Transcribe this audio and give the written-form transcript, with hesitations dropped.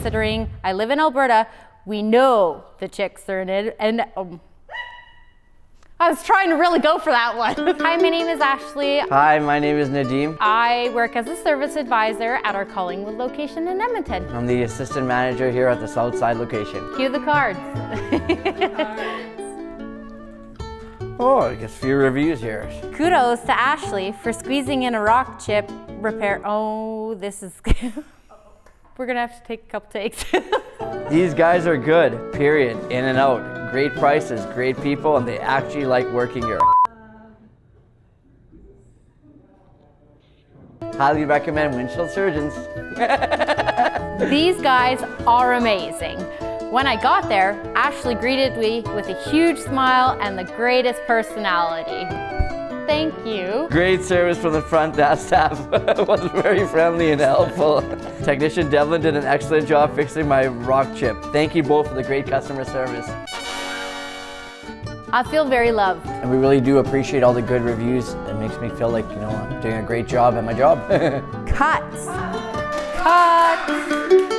considering I live in Alberta, we know the chicks are in it, and I was trying to really go for that one. Hi, my name is Ashley. Hi, my name is Nadeem. I work as a service advisor at our Collingwood location in Edmonton. I'm the assistant manager here at the Southside location. Cue the cards. Oh, I guess a few reviews here. Kudos to Ashley for squeezing in a rock chip repair. Oh, this is... We're gonna have to take a couple takes. These guys are good, period, in and out. Great prices, great people, and they actually like working here. Highly recommend Windshield Surgeons. These guys are amazing. When I got there, Ashley greeted me with a huge smile and the greatest personality. Thank you. Great service from the front desk staff. Was very friendly and helpful. Technician Devlin did an excellent job fixing my rock chip. Thank you both for the great customer service. I feel very loved. And we really do appreciate all the good reviews. It makes me feel like, I'm doing a great job at my job. Cut. Cut.